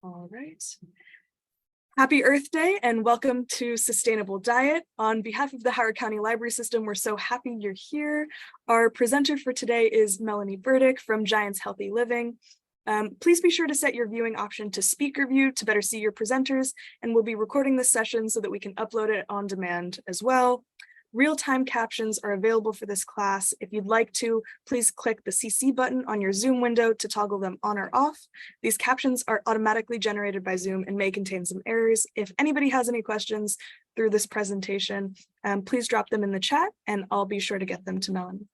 All right. Happy Earth Day and welcome to Sustainable Diet. On behalf of the Howard County Library System, we're so happy you're here. Our presenter for today is Melanie Burdick from Giants Healthy Living. Please be sure to set your viewing option to speaker view to better see your presenters, and we'll be recording this session so that we can upload it on demand as well. Real-time captions are available for this class. If you'd like to, please click the CC button on your Zoom window to toggle them on or off. These captions are automatically generated by Zoom and may contain some errors. If anybody has any questions through this presentation, please drop them in the chat and I'll be sure to get them to Melanie.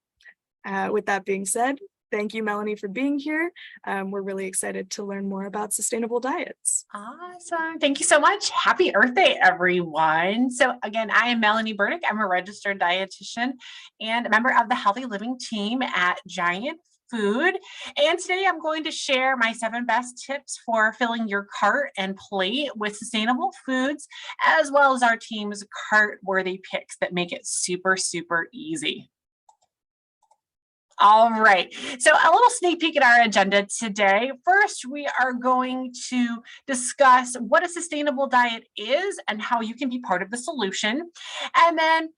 With that being said, thank you, Melanie, for being here. We're really excited to learn more about sustainable diets. Awesome. Thank you so much. Happy Earth Day, everyone. So again, I am Melanie Burdick. I'm a registered dietitian and a member of the Healthy Living team at Giant Food. And today I'm going to share my 7 best tips for filling your cart and plate with sustainable foods, as well as our team's cart-worthy picks that make it super, super easy. All right, so a little sneak peek at our agenda today. First, we are going to discuss what a sustainable diet is and how you can be part of the solution. And then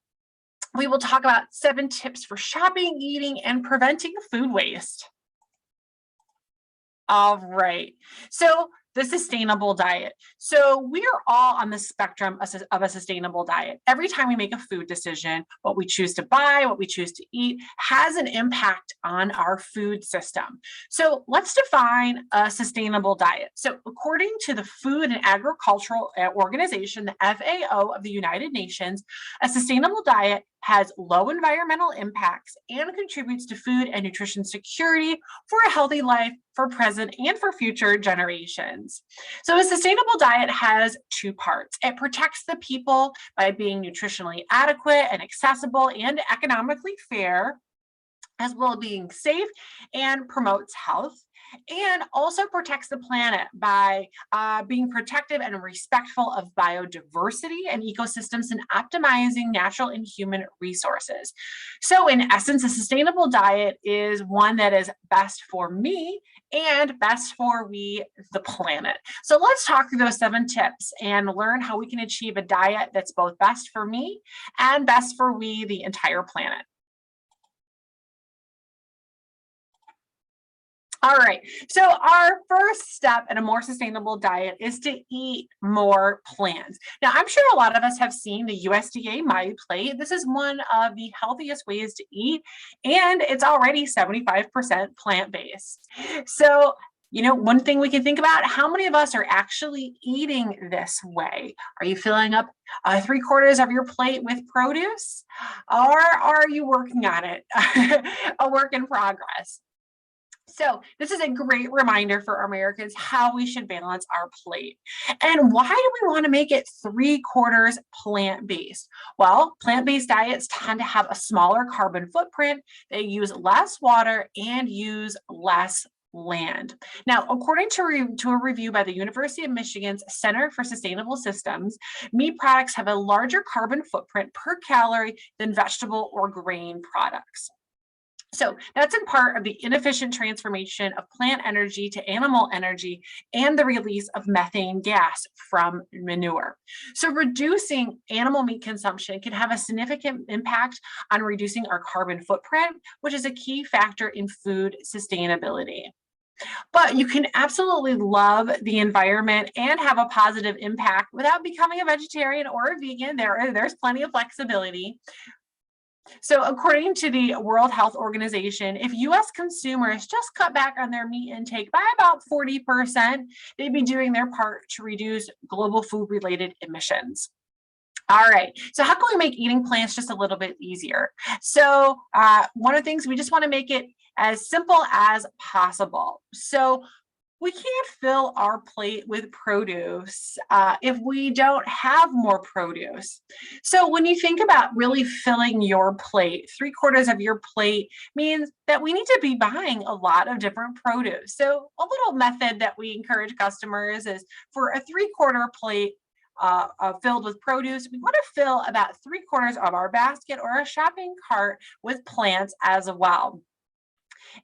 we will talk about 7 tips for shopping, eating, and preventing food waste. All right, so the sustainable diet. So we are all on the spectrum of a sustainable diet. Every time we make a food decision, what we choose to buy, what we choose to eat has an impact on our food system. So let's define a sustainable diet. So according to the Food and Agricultural Organization, the FAO of the United Nations, a sustainable diet has low environmental impacts and contributes to food and nutrition security for a healthy life for present and for future generations. So a sustainable diet has 2 parts. It protects the people by being nutritionally adequate and accessible and economically fair, as well as being safe, and promotes health, and also protects the planet by being protective and respectful of biodiversity and ecosystems and optimizing natural and human resources. So in essence, a sustainable diet is one that is best for me and best for we, the planet. So let's talk through those 7 tips and learn how we can achieve a diet that's both best for me and best for we, the entire planet. All right, so our first step in a more sustainable diet is to eat more plants. Now, I'm sure a lot of us have seen the USDA My Plate. This is one of the healthiest ways to eat, and it's already 75% plant-based. So, you know, one thing we can think about, how many of us are actually eating this way? Are you filling up 3/4 of your plate with produce, or are you working on it? A work in progress. So this is a great reminder for Americans how we should balance our plate. And why do we want to make it 3/4 plant-based? Well, plant-based diets tend to have a smaller carbon footprint. They use less water and use less land. Now, according to a review by the University of Michigan's Center for Sustainable Systems, meat products have a larger carbon footprint per calorie than vegetable or grain products. So that's in part of the inefficient transformation of plant energy to animal energy and the release of methane gas from manure. So reducing animal meat consumption can have a significant impact on reducing our carbon footprint, which is a key factor in food sustainability. But you can absolutely love the environment and have a positive impact without becoming a vegetarian or a vegan. There's plenty of flexibility. So according to the World Health Organization, if US consumers just cut back on their meat intake by about 40%, they'd be doing their part to reduce global food-related emissions. All right, so how can we make eating plants just a little bit easier? So one of the things, we just want to make it as simple as possible. So we can't fill our plate with produce if we don't have more produce. So when you think about really filling your plate, 3/4 of your plate means that we need to be buying a lot of different produce. So a little method that we encourage customers is for a 3/4 plate filled with produce, we want to fill about 3/4 of our basket or a shopping cart with plants as well.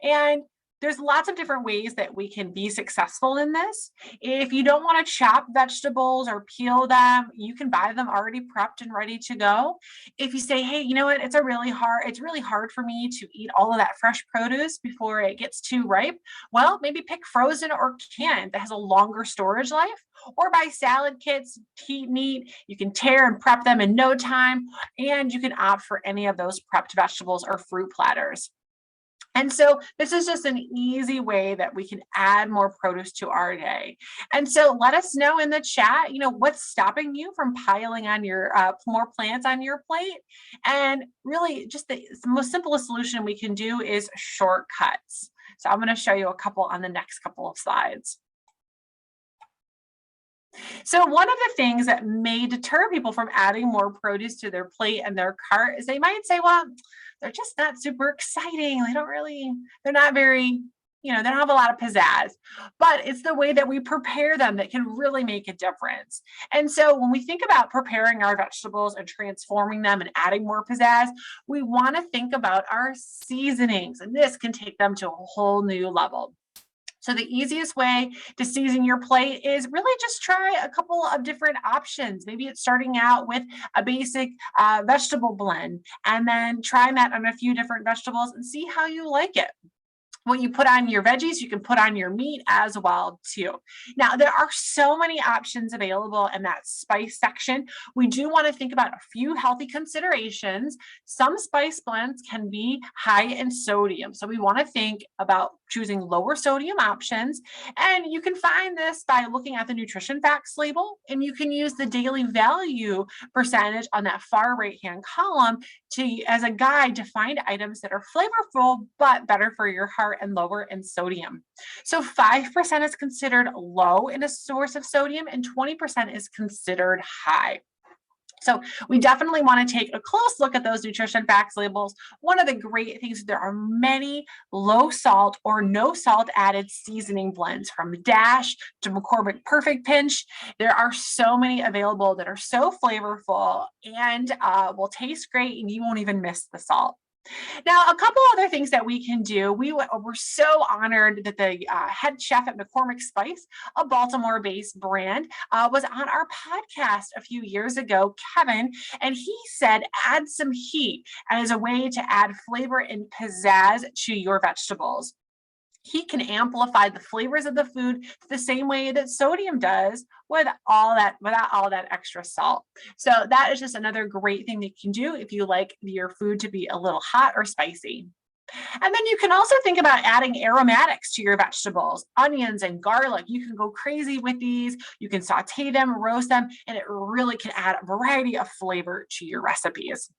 And There's lots of different ways that we can be successful in this. If you don't want to chop vegetables or peel them, you can buy them already prepped and ready to go. If you say, hey, you know what, it's really hard for me to eat all of that fresh produce before it gets too ripe. Well, maybe pick frozen or canned that has a longer storage life, or buy salad kits, heat meat. You can tear and prep them in no time, and you can opt for any of those prepped vegetables or fruit platters. And so this is just an easy way that we can add more produce to our day. And so let us know in the chat, what's stopping you from piling on your more plants on your plate. And really just the most simplest solution we can do is shortcuts. So I'm going to show you a couple on the next couple of slides. So one of the things that may deter people from adding more produce to their plate and their cart is they might say, well, they're just not super exciting. They're not very, they don't have a lot of pizzazz, but it's the way that we prepare them that can really make a difference. And so when we think about preparing our vegetables and transforming them and adding more pizzazz, we want to think about our seasonings, and this can take them to a whole new level. So the easiest way to season your plate is really just try a couple of different options. Maybe it's starting out with a basic vegetable blend and then trying that on a few different vegetables and see how you like it. When you put on your veggies, you can put on your meat as well too. Now, there are so many options available in that spice section. We do want to think about a few healthy considerations. Some spice blends can be high in sodium, so we want to think about choosing lower sodium options. And you can find this by looking at the nutrition facts label, and you can use the daily value percentage on that far right-hand column as a guide to find items that are flavorful but better for your heart and lower in sodium. So 5% is considered low in a source of sodium, and 20% is considered high. So we definitely want to take a close look at those nutrition facts labels. One of the great things, there are many low salt or no salt added seasoning blends, from Dash to McCormick Perfect Pinch. There are so many available that are so flavorful and will taste great, and you won't even miss the salt. Now, a couple other things that we can do. We're so honored that the head chef at McCormick Spice, a Baltimore-based brand, was on our podcast a few years ago, Kevin, and he said add some heat as a way to add flavor and pizzazz to your vegetables. Heat can amplify the flavors of the food the same way that sodium does without all that extra salt. So that is just another great thing that you can do if you like your food to be a little hot or spicy. And then you can also think about adding aromatics to your vegetables, onions and garlic. You can go crazy with these. You can saute them, roast them, and it really can add a variety of flavor to your recipes.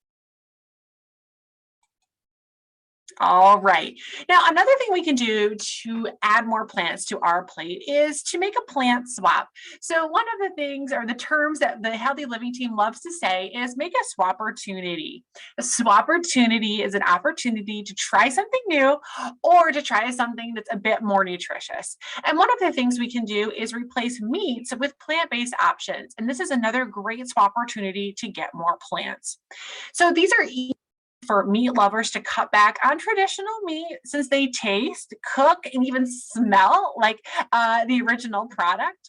All right. Now, another thing we can do to add more plants to our plate is to make a plant swap. So one of the things, or the terms that the Healthy Living team loves to say, is make a swap opportunity. A swap opportunity is an opportunity to try something new or to try something that's a bit more nutritious. And one of the things we can do is replace meats with plant-based options. And this is another great swap opportunity to get more plants. So these are for meat lovers to cut back on traditional meat, since they taste, cook, and even smell like the original product.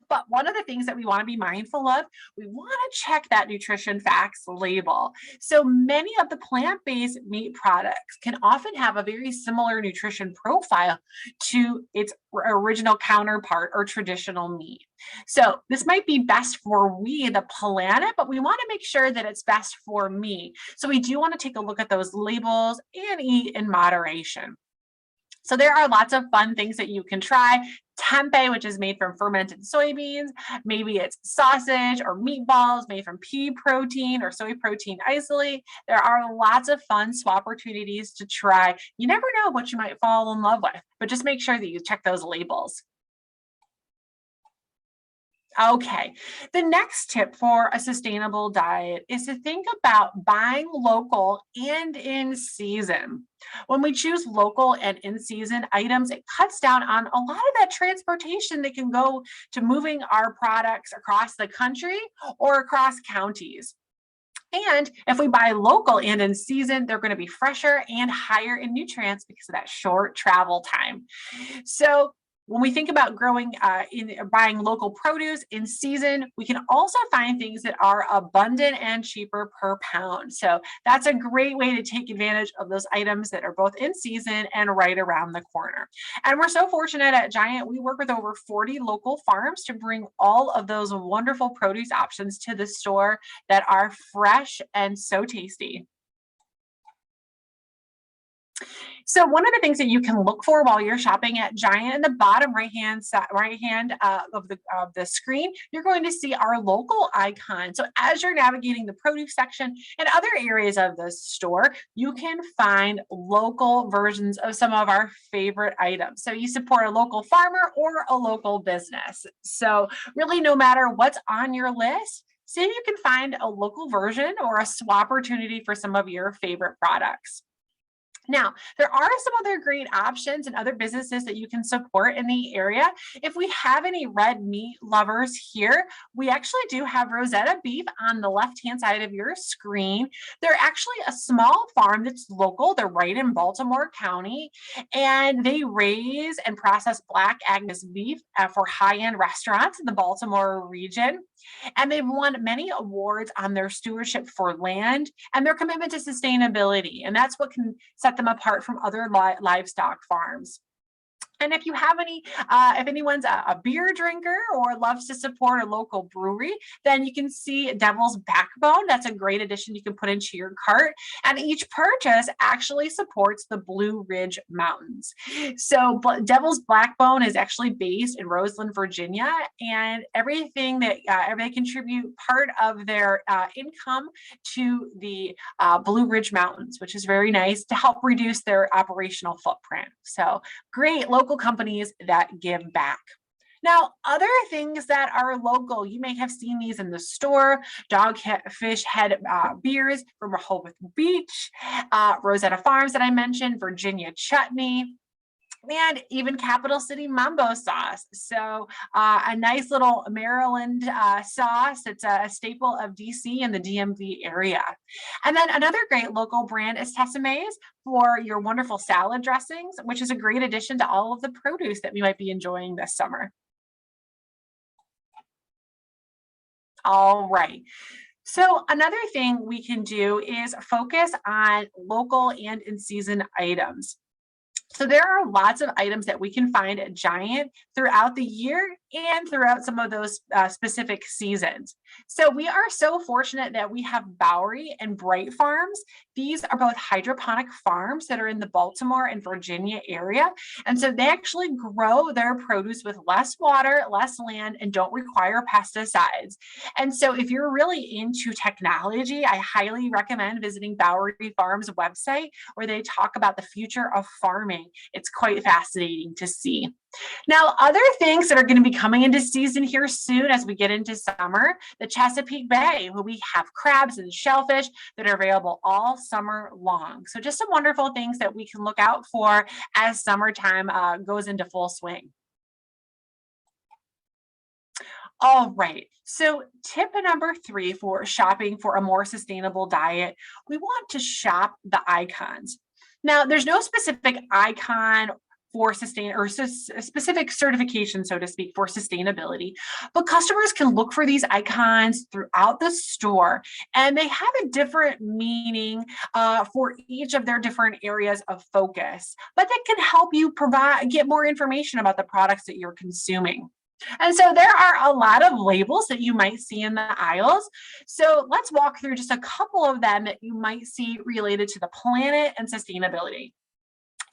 But one of the things that we want to be mindful of, we want to check that nutrition facts label. So many of the plant-based meat products can often have a very similar nutrition profile to its original counterpart or traditional meat. So this might be best for we, the planet, but we want to make sure that it's best for me. So we do want to take a look at those labels and eat in moderation. So there are lots of fun things that you can try. Tempeh, which is made from fermented soybeans. Maybe it's sausage or meatballs made from pea protein or soy protein isolate. There are lots of fun swap opportunities to try. You never know what you might fall in love with, but just make sure that you check those labels. Okay, the next tip for a sustainable diet is to think about buying local and in season. When we choose local and in season items, it cuts down on a lot of that transportation that can go to moving our products across the country or across counties. And if we buy local and in season, they're going to be fresher and higher in nutrients because of that short travel time. So when we think about buying local produce in season, we can also find things that are abundant and cheaper per pound. So that's a great way to take advantage of those items that are both in season and right around the corner. And we're so fortunate at Giant, we work with over 40 local farms to bring all of those wonderful produce options to the store that are fresh and so tasty. So one of the things that you can look for while you're shopping at Giant, in the bottom right hand of the screen, you're going to see our local icon. So as you're navigating the produce section and other areas of the store, you can find local versions of some of our favorite items. So you support a local farmer or a local business. So really, no matter what's on your list, see if you can find a local version or a swap opportunity for some of your favorite products. Now, there are some other great options and other businesses that you can support in the area. If we have any red meat lovers here, we actually do have Rosetta Beef on the left-hand side of your screen. They're actually a small farm that's local. They're right in Baltimore County, and they raise and process Black Angus beef for high-end restaurants in the Baltimore region. And they've won many awards on their stewardship for land and their commitment to sustainability. And that's what can set them apart from other livestock farms. And if you have if anyone's a beer drinker or loves to support a local brewery, then you can see Devil's Backbone. That's a great addition you can put into your cart. And each purchase actually supports the Blue Ridge Mountains. So Devil's Backbone is actually based in Roseland, Virginia, and everything that they contribute part of their income to the Blue Ridge Mountains, which is very nice to help reduce their operational footprint. So great local companies that give back. Now, other things that are local, you may have seen these in the store: Dogfish Head beers from Rehoboth Beach, Rosetta Farms that I mentioned, Virginia Chutney, and even Capital City Mambo sauce. So a nice little Maryland sauce. It's a staple of DC and the DMV area. And then another great local brand is Tesame's for your wonderful salad dressings, which is a great addition to all of the produce that we might be enjoying this summer. All right. So another thing we can do is focus on local and in-season items. So there are lots of items that we can find at Giant throughout the year and throughout some of those specific seasons. So we are so fortunate that we have Bowery and Bright Farms. These are both hydroponic farms that are in the Baltimore and Virginia area. And so they actually grow their produce with less water, less land, and don't require pesticides. And so if you're really into technology, I highly recommend visiting Bowery Farms' website, where they talk about the future of farming. It's quite fascinating to see. Now, other things that are going to be coming into season here soon as we get into summer, the Chesapeake Bay, where we have crabs and shellfish that are available all summer long. So just some wonderful things that we can look out for as summertime goes into full swing. All right, so tip number 3 for shopping for a more sustainable diet, we want to shop the icons. Now, there's no specific icon for specific certification, so to speak, for sustainability, but customers can look for these icons throughout the store, and they have a different meaning for each of their different areas of focus, but that can help you get more information about the products that you're consuming. And so there are a lot of labels that you might see in the aisles. So let's walk through just a couple of them that you might see related to the planet and sustainability.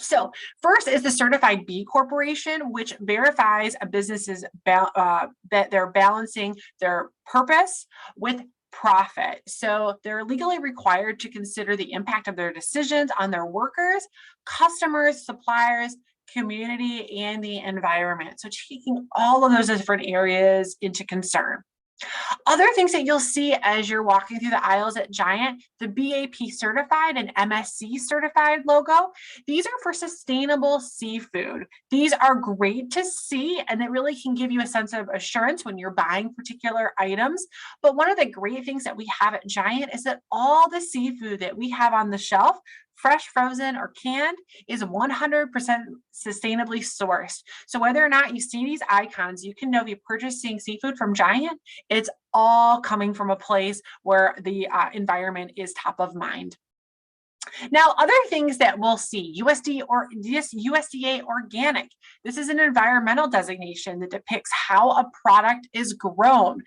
So first is the Certified B Corporation, which verifies a business's that they're balancing their purpose with profit. So they're legally required to consider the impact of their decisions on their workers, customers, suppliers, community, and the environment. So taking all of those different areas into concern. Other things that you'll see as you're walking through the aisles at Giant, the BAP certified and MSC certified logo, these are for sustainable seafood. These are great to see, and it really can give you a sense of assurance when you're buying particular items. But one of the great things that we have at Giant is that all the seafood that we have on the shelf, fresh, frozen, or canned, is 100% sustainably sourced. So whether or not you see these icons, you can know if you're purchasing seafood from Giant, it's all coming from a place where the environment is top of mind. Now, other things that we'll see, USDA organic. This is an environmental designation that depicts how a product is grown,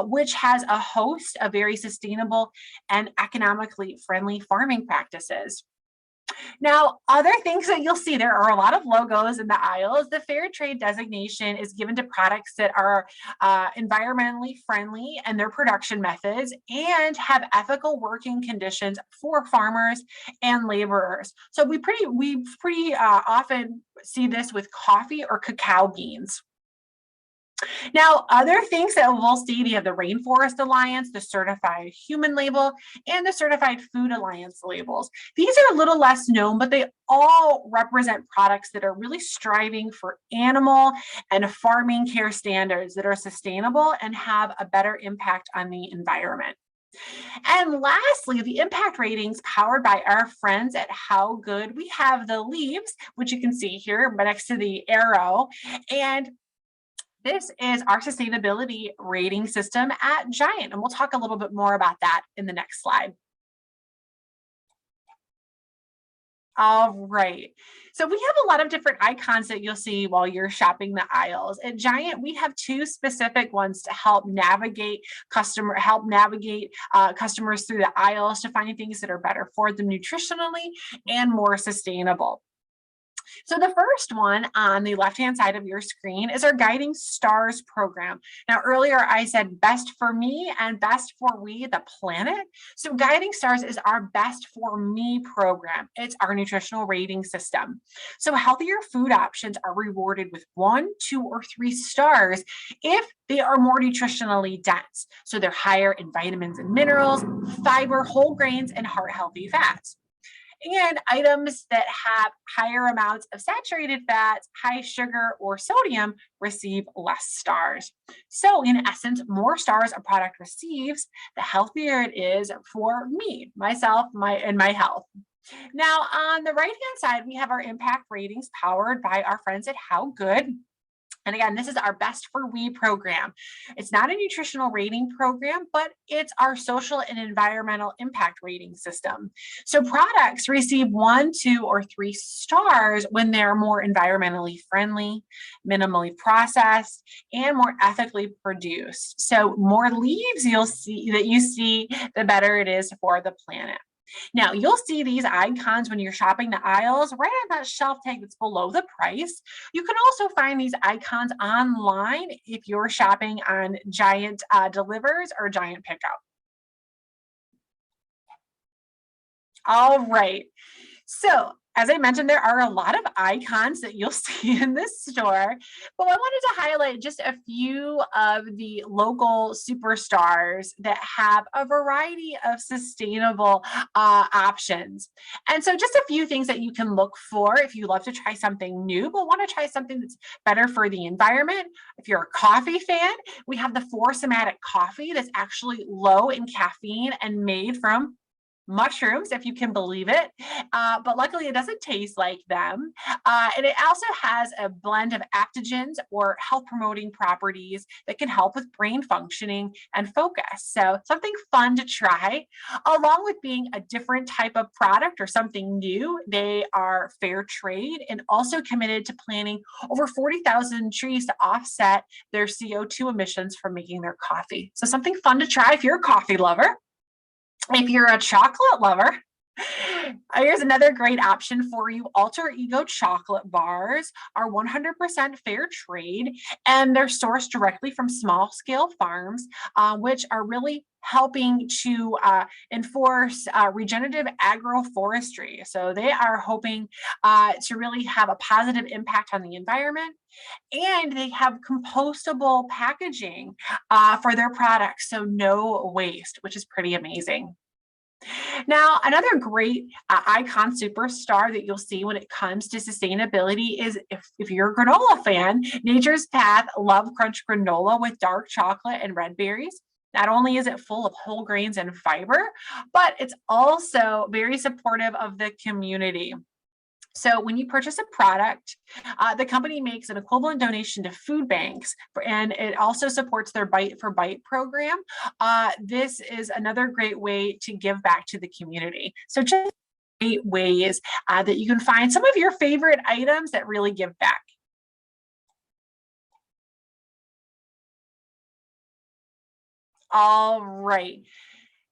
which has a host of very sustainable and economically friendly farming practices. Now, other things that you'll see, there are a lot of logos in the aisles. The fair trade designation is given to products that are environmentally friendly in their production methods and have ethical working conditions for farmers and laborers. So we pretty often see this with coffee or cacao beans. Now, other things that we'll see, we have the Rainforest Alliance, the Certified Human Label, and the Certified Food Alliance labels. These are a little less known, but they all represent products that are really striving for animal and farming care standards that are sustainable and have a better impact on the environment. And lastly, the impact ratings powered by our friends at HowGood. We have the leaves, which you can see here next to the arrow, and this is our sustainability rating system at Giant, and we'll talk a little bit more about that in the next slide. All right, so we have a lot of different icons that you'll see while you're shopping the aisles. At Giant, we have two specific ones to help navigate customers through the aisles to find things that are better for them nutritionally and more sustainable. So the first one on the left-hand side of your screen is our Guiding Stars program. Now, earlier I said best for me and best for we, the planet. So Guiding Stars is our best for me program. It's our nutritional rating system. So healthier food options are rewarded with 1, 2, or 3 stars if they are more nutritionally dense. So they're higher in vitamins and minerals, fiber, whole grains, and heart-healthy fats. And items that have higher amounts of saturated fats, high sugar, or sodium receive less stars. So in essence, more stars a product receives, the healthier it is for me, myself, and my health. Now, on the right-hand side, we have our impact ratings powered by our friends at HowGood. And again, this is our Best for We program. It's not a nutritional rating program, but it's our social and environmental impact rating system. So products receive 1, 2, or 3 stars when they're more environmentally friendly, minimally processed, and more ethically produced. So more leaves you see, the better it is for the planet. Now, you'll see these icons when you're shopping the aisles right on that shelf tag that's below the price. You can also find these icons online if you're shopping on Giant Delivers or Giant Pickup. All right. So, as I mentioned, there are a lot of icons that you'll see in this store, but I wanted to highlight just a few of the local superstars that have a variety of sustainable options. And so just a few things that you can look for if you love to try something new, but want to try something that's better for the environment. If you're a coffee fan, we have the Four Somatic coffee that's actually low in caffeine and made from mushrooms, if you can believe it, but luckily it doesn't taste like them. And it also has a blend of adaptogens or health promoting properties that can help with brain functioning and focus. So something fun to try. Along with being a different type of product or something new, they are fair trade and also committed to planting over 40,000 trees to offset their CO2 emissions from making their coffee. So something fun to try if you're a coffee lover. If you're a chocolate lover, Here's another great option for you. Alter Ego chocolate bars are 100% fair trade, and they're sourced directly from small scale farms, which are really helping to enforce regenerative agroforestry. So they are hoping to really have a positive impact on the environment, and they have compostable packaging for their products, so no waste, which is pretty amazing. Now, another great icon superstar that you'll see when it comes to sustainability is if you're a granola fan, Nature's Path Love Crunch granola with dark chocolate and red berries. Not only is it full of whole grains and fiber, but it's also very supportive of the community. So when you purchase a product, the company makes an equivalent donation to food banks, and it also supports their Bite for Bite program. This is another great way to give back to the community. So just great ways that you can find some of your favorite items that really give back. All right.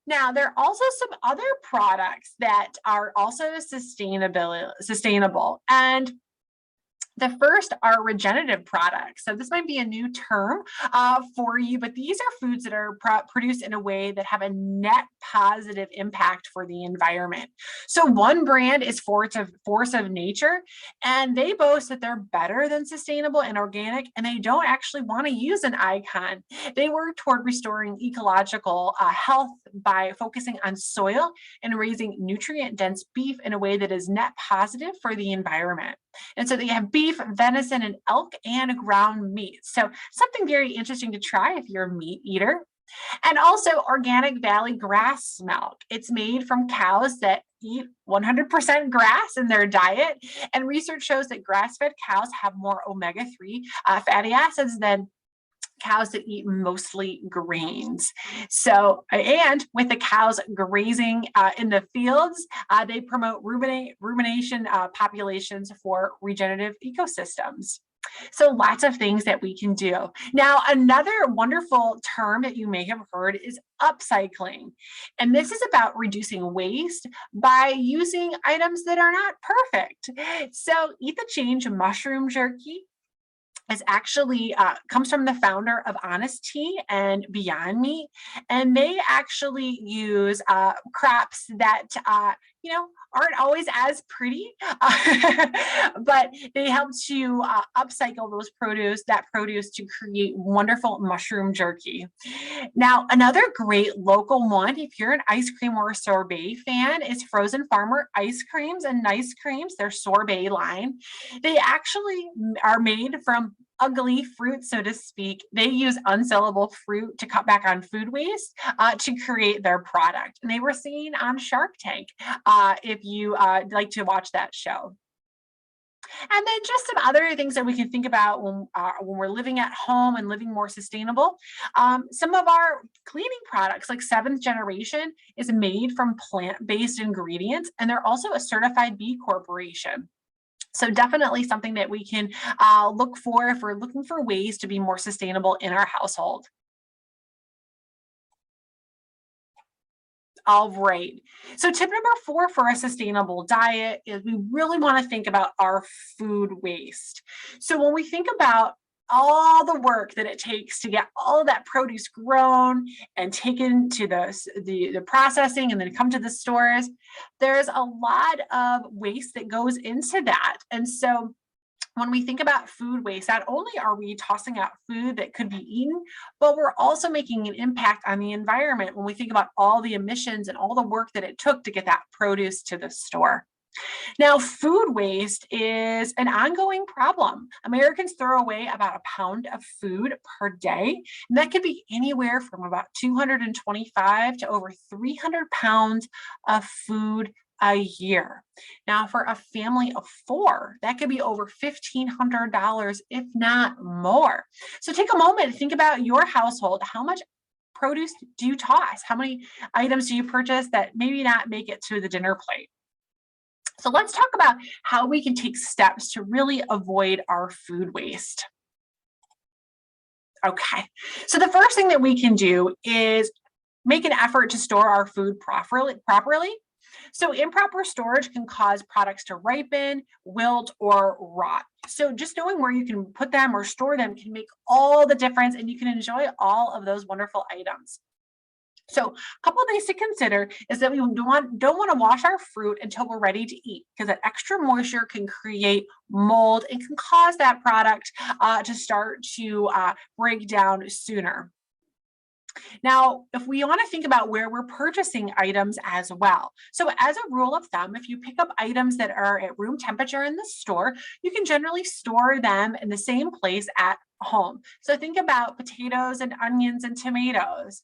Now, there are also some other products that are also sustainable. And the first are regenerative products. So this might be a new term for you, but these are foods that are produced in a way that have a net positive impact for the environment. So one brand is Force of Nature, and they boast that they're better than sustainable and organic, and they don't actually want to use an icon. They work toward restoring ecological health by focusing on soil and raising nutrient-dense beef in a way that is net positive for the environment. And so they have beef, venison, and elk, and ground meat. So something very interesting to try if you're a meat eater. And also Organic Valley grass milk. It's made from cows that eat 100% grass in their diet. And research shows that grass-fed cows have more omega-3 fatty acids than cows that eat mostly grains. So, and with the cows grazing in the fields, they promote rumination populations for regenerative ecosystems. So lots of things that we can do. Now, another wonderful term that you may have heard is upcycling. And this is about reducing waste by using items that are not perfect. So Eat the Change mushroom jerky is actually comes from the founder of Honest Tea and Beyond Meat, and they actually use crops that aren't always as pretty, but they help to upcycle that produce to create wonderful mushroom jerky. Now, another great local one, if you're an ice cream or a sorbet fan, is Frozen Farmer Ice Creams and Nice Creams, their sorbet line. They actually are made from ugly fruit, so to speak. They use unsellable fruit to cut back on food waste to create their product. And they were seen on Shark Tank if you like to watch that show. And then just some other things that we can think about when we're living at home and living more sustainable. Some of our cleaning products, like Seventh Generation, is made from plant-based ingredients, and they're also a certified B Corporation. So definitely something that we can look for if we're looking for ways to be more sustainable in our household. All right. So tip number 4 for a sustainable diet is we really want to think about our food waste. So when we think about all the work that it takes to get all of that produce grown and taken to the processing and then come to the stores, there's a lot of waste that goes into that. And so when we think about food waste, not only are we tossing out food that could be eaten, but we're also making an impact on the environment when we think about all the emissions and all the work that it took to get that produce to the store. Now, food waste is an ongoing problem. Americans throw away about a pound of food per day, and that could be anywhere from about 225 to over 300 pounds of food a year. Now, for a family of 4, that could be over $1,500, if not more. So take a moment and think about your household. How much produce do you toss? How many items do you purchase that maybe not make it to the dinner plate? So let's talk about how we can take steps to really avoid our food waste. Okay, so the first thing that we can do is make an effort to store our food properly. So improper storage can cause products to ripen, wilt, or rot. So just knowing where you can put them or store them can make all the difference, and you can enjoy all of those wonderful items. So a couple of things to consider is that we don't want to wash our fruit until we're ready to eat, because that extra moisture can create mold and can cause that product to start to break down sooner. Now, if we want to think about where we're purchasing items as well. So as a rule of thumb, if you pick up items that are at room temperature in the store, you can generally store them in the same place at home. So think about potatoes and onions and tomatoes.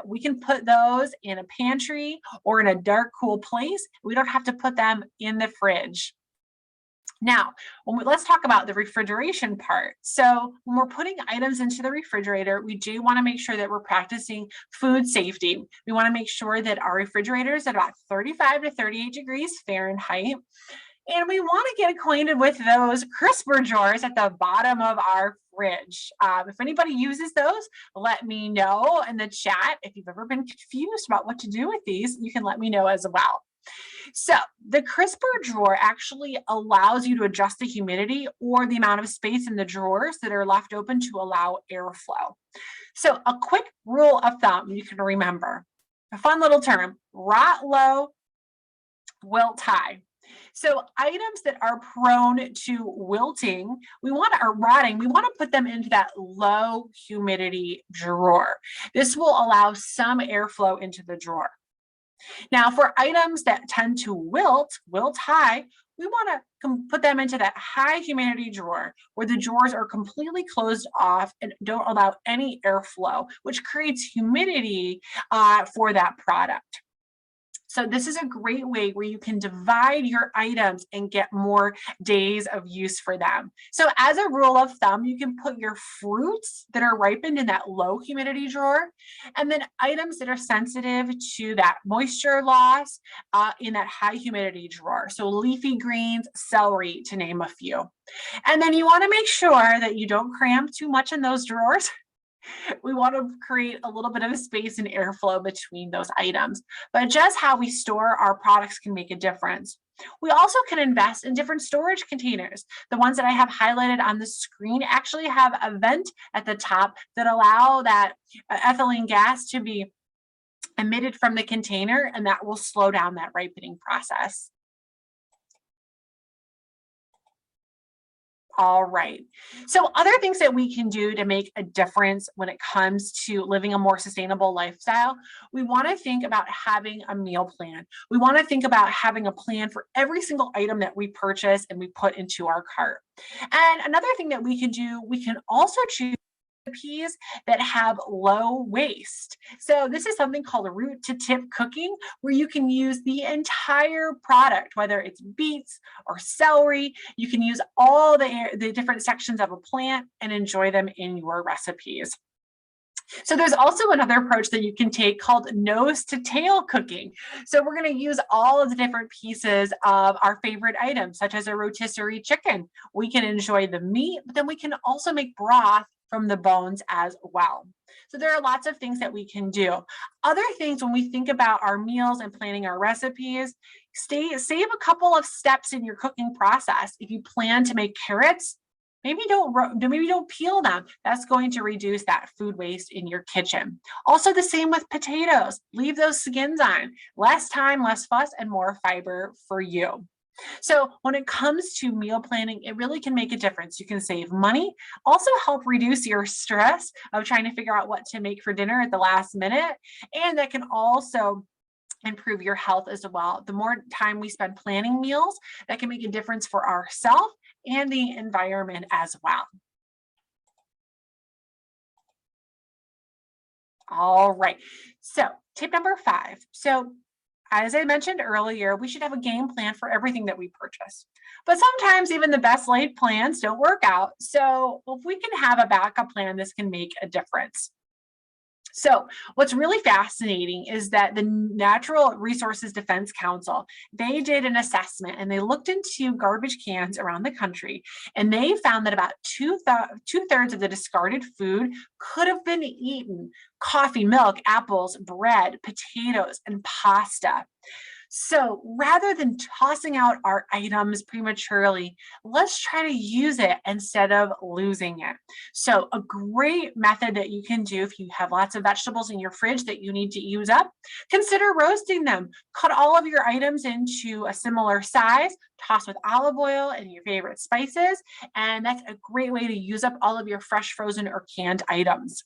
We can put those in a pantry or in a dark, cool place. We don't have to put them in the fridge. Now, let's talk about the refrigeration part. So when we're putting items into the refrigerator, we do want to make sure that we're practicing food safety. We want to make sure that our refrigerator is at about 35 to 38 degrees Fahrenheit. And we want to get acquainted with those crisper drawers at the bottom of our fridge. If anybody uses those, let me know in the chat. If you've ever been confused about what to do with these, you can let me know as well. So the crisper drawer actually allows you to adjust the humidity or the amount of space in the drawers that are left open to allow airflow. So a quick rule of thumb you can remember, a fun little term: rot low, wilt high. So items that are prone to wilting, or rotting, we want to put them into that low humidity drawer. This will allow some airflow into the drawer. Now, for items that tend to wilt high, we want to put them into that high humidity drawer where the drawers are completely closed off and don't allow any airflow, which creates humidity for that product. So this is a great way where you can divide your items and get more days of use for them. So as a rule of thumb, you can put your fruits that are ripened in that low humidity drawer, and then items that are sensitive to that moisture loss in that high humidity drawer. So leafy greens, celery, to name a few. And then you want to make sure that you don't cram too much in those drawers. We want to create a little bit of a space and airflow between those items, but just how we store our products can make a difference. We also can invest in different storage containers. The ones that I have highlighted on the screen actually have a vent at the top that allow that ethylene gas to be emitted from the container, and that will slow down that ripening process. All right. So other things that we can do to make a difference when it comes to living a more sustainable lifestyle, we want to think about having a meal plan. We want to think about having a plan for every single item that we purchase and we put into our cart. And another thing that we can do, we can also choose recipes that have low waste. So this is something called a root to tip cooking, where you can use the entire product, whether it's beets or celery. You can use all the different sections of a plant and enjoy them in your recipes. So there's also another approach that you can take called nose to tail cooking. So we're going to use all of the different pieces of our favorite items, such as a rotisserie chicken. We can enjoy the meat, but then we can also make broth from the bones as well. So there are lots of things that we can do. Other things when we think about our meals and planning our recipes, save a couple of steps in your cooking process. If you plan to make carrots, maybe don't peel them. That's going to reduce that food waste in your kitchen. Also the same with potatoes. Leave those skins on. Less time, less fuss, and more fiber for you. So when it comes to meal planning, it really can make a difference. You can save money, also help reduce your stress of trying to figure out what to make for dinner at the last minute, and that can also improve your health as well. The more time we spend planning meals, that can make a difference for ourselves and the environment as well. All right, so tip number 5. So as I mentioned earlier, we should have a game plan for everything that we purchase. But sometimes even the best laid plans don't work out. So if we can have a backup plan, this can make a difference. So what's really fascinating is that the Natural Resources Defense Council, they did an assessment and they looked into garbage cans around the country, and they found that about two-thirds of the discarded food could have been eaten: coffee, milk, apples, bread, potatoes, and pasta. So rather than tossing out our items prematurely, let's try to use it instead of losing it. So a great method that you can do if you have lots of vegetables in your fridge that you need to use up, consider roasting them. Cut all of your items into a similar size, toss with olive oil and your favorite spices, and that's a great way to use up all of your fresh, frozen, or canned items.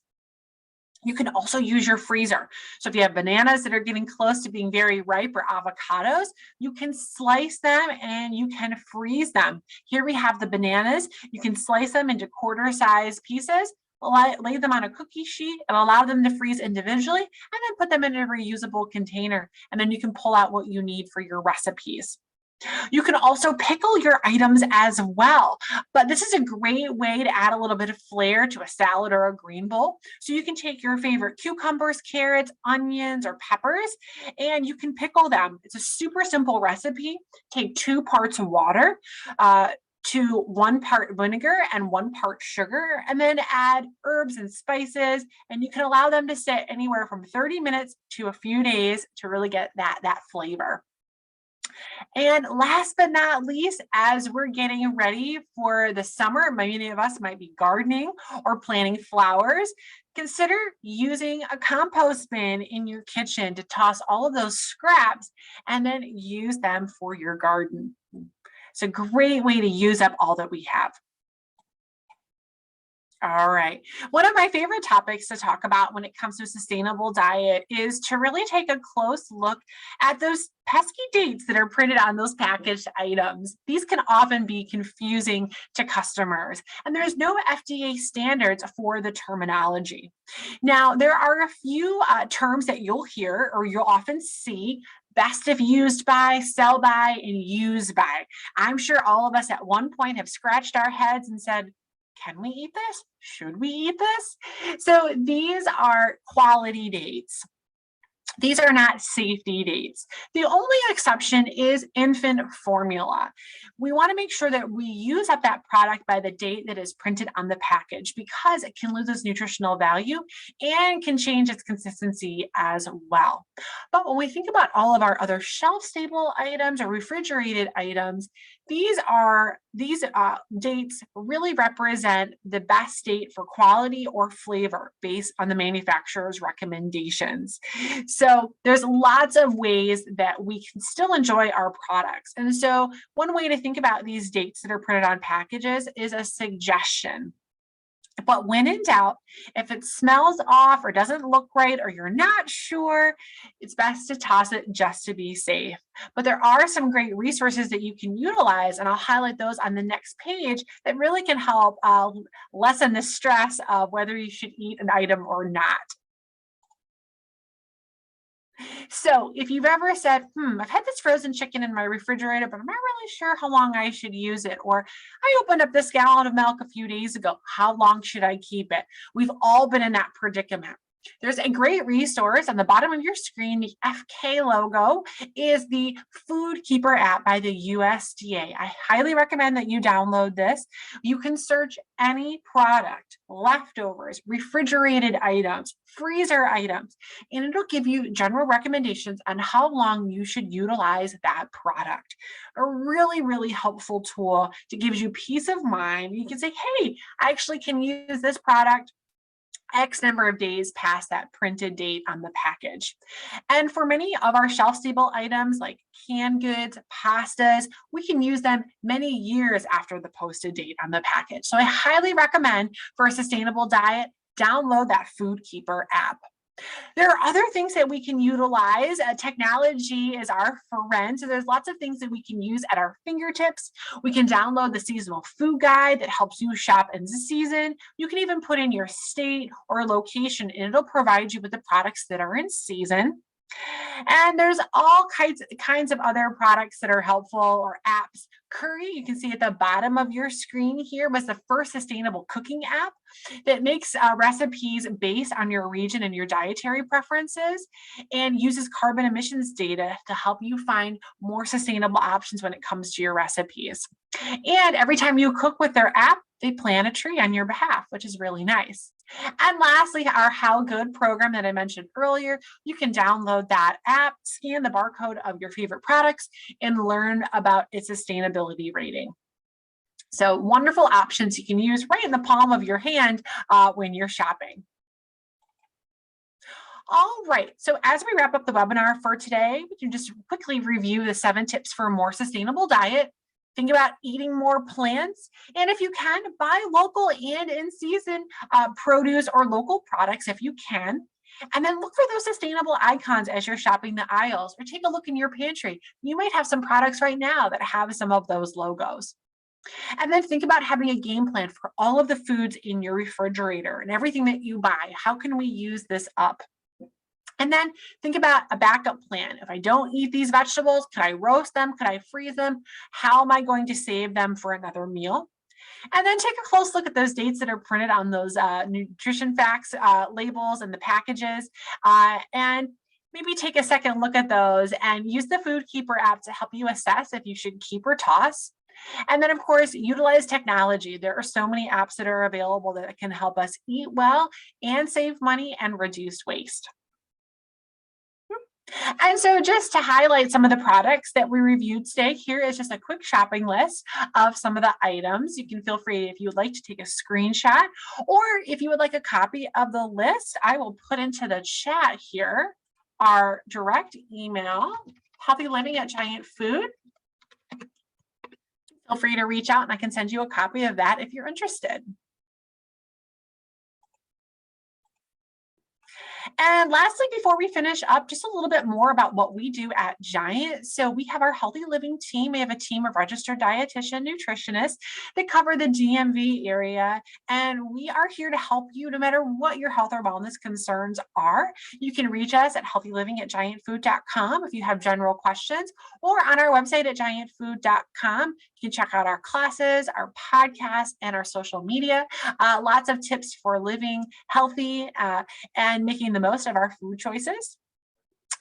You can also use your freezer. So if you have bananas that are getting close to being very ripe, or avocados, you can slice them and you can freeze them. Here we have the bananas. You can slice them into quarter-size pieces, lay them on a cookie sheet, and allow them to freeze individually, and then put them in a reusable container. And then you can pull out what you need for your recipes. You can also pickle your items as well, but this is a great way to add a little bit of flair to a salad or a green bowl. So you can take your favorite cucumbers, carrots, onions, or peppers, and you can pickle them. It's a super simple recipe. Take 2 parts of water, to 1 part vinegar and 1 part sugar, and then add herbs and spices, and you can allow them to sit anywhere from 30 minutes to a few days to really get that flavor. And last but not least, as we're getting ready for the summer, many of us might be gardening or planting flowers. Consider using a compost bin in your kitchen to toss all of those scraps and then use them for your garden. It's a great way to use up all that we have. All right. One of my favorite topics to talk about when it comes to a sustainable diet is to really take a close look at those pesky dates that are printed on those packaged items. These can often be confusing to customers, and there's no FDA standards for the terminology. Now, there are a few terms that you'll hear or you'll often see: best if used by, sell by, and use by. I'm sure all of us at one point have scratched our heads and said, can we eat this? Should we eat this? So these are quality dates. These are not safety dates. The only exception is infant formula. We want to make sure that we use up that product by the date that is printed on the package, because it can lose its nutritional value and can change its consistency as well. But when we think about all of our other shelf-stable items or refrigerated items, these dates really represent the best date for quality or flavor based on the manufacturer's recommendations. So there's lots of ways that we can still enjoy our products. And so one way to think about these dates that are printed on packages is a suggestion. But when in doubt, if it smells off or doesn't look right, or you're not sure, it's best to toss it just to be safe. But there are some great resources that you can utilize, and I'll highlight those on the next page, that really can help lessen the stress of whether you should eat an item or not. So if you've ever said, I've had this frozen chicken in my refrigerator, but I'm not really sure how long I should use it, or I opened up this gallon of milk a few days ago, how long should I keep it? We've all been in that predicament. There's a great resource on the bottom of your screen. The FK logo is the Food Keeper app by the USDA. I highly recommend that you download this. You can search any product, leftovers, refrigerated items, freezer items, and it'll give you general recommendations on how long you should utilize that product. A really, really helpful tool to give you peace of mind. You can say, hey, I actually can use this product X number of days past that printed date on the package. And for many of our shelf-stable items like canned goods, pastas, we can use them many years after the posted date on the package. So I highly recommend, for a sustainable diet, download that Food Keeper app. There are other things that we can utilize. Technology is our friend. So there's lots of things that we can use at our fingertips. We can download the seasonal food guide that helps you shop in the season. You can even put in your state or location, and it'll provide you with the products that are in season. And there's all kinds of other products that are helpful, or apps Curry, you can see at the bottom of your screen here, was the first sustainable cooking app that makes recipes based on your region and your dietary preferences and uses carbon emissions data to help you find more sustainable options when it comes to your recipes. And every time you cook with their app, they plant a tree on your behalf, which is really nice. And lastly, our HowGood program that I mentioned earlier, you can download that app, scan the barcode of your favorite products, and learn about its sustainability rating. So wonderful options you can use right in the palm of your hand when you're shopping. All right, so as we wrap up the webinar for today, we can just quickly review the 7 tips for a more sustainable diet. Think about eating more plants, and if you can, buy local and in-season produce or local products if you can. And then look for those sustainable icons as you're shopping the aisles, or take a look in your pantry. You might have some products right now that have some of those logos. And then think about having a game plan for all of the foods in your refrigerator and everything that you buy. How can we use this up? And then think about a backup plan. If I don't eat these vegetables, could I roast them? Could I freeze them? How am I going to save them for another meal? And then take a close look at those dates that are printed on those nutrition facts labels and the packages. And maybe take a second look at those and use the Food Keeper app to help you assess if you should keep or toss. And then, of course, utilize technology. There are so many apps that are available that can help us eat well and save money and reduce waste. And so just to highlight some of the products that we reviewed today, here is just a quick shopping list of some of the items. You can feel free, if you would like, to take a screenshot, or if you would like a copy of the list, I will put into the chat here our direct email, healthyliving@giantfood. Feel free to reach out and I can send you a copy of that if you're interested. And lastly, before we finish up, just a little bit more about what we do at Giant. So we have our Healthy Living team. We have a team of registered dietitian nutritionists that cover the DMV area. And we are here to help you no matter what your health or wellness concerns are. You can reach us at healthyliving@giantfood.com if you have general questions, or on our website at giantfood.com. You can check out our classes, our podcasts, and our social media. Lots of tips for living healthy and making the most of our food choices.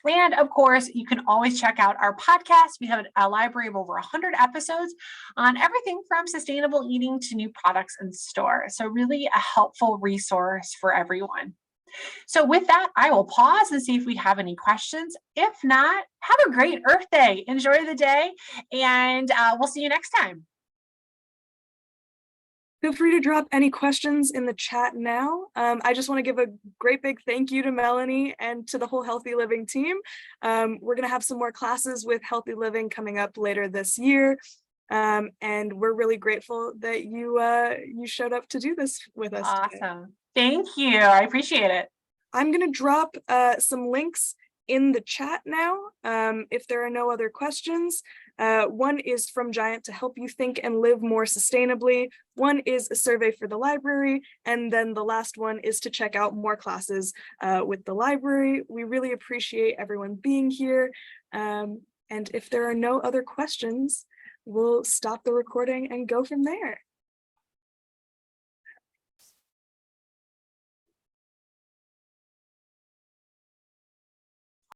And of course, you can always check out our podcast. We have a library of over 100 episodes on everything from sustainable eating to new products in store. So really a helpful resource for everyone. So with that, I will pause and see if we have any questions. If not, have a great Earth Day. Enjoy the day, and we'll see you next time. Feel free to drop any questions in the chat now. I just want to give a great big thank you to Melanie and to the whole Healthy Living team. We're going to have some more classes with Healthy Living coming up later this year. And we're really grateful that you showed up to do this with us today. Awesome. Thank you. I appreciate it. I'm going to drop some links in the chat now. If there are no other questions, one is from Giant to help you think and live more sustainably. One is a survey for the library. And then the last one is to check out more classes with the library. We really appreciate everyone being here. And if there are no other questions, we'll stop the recording and go from there.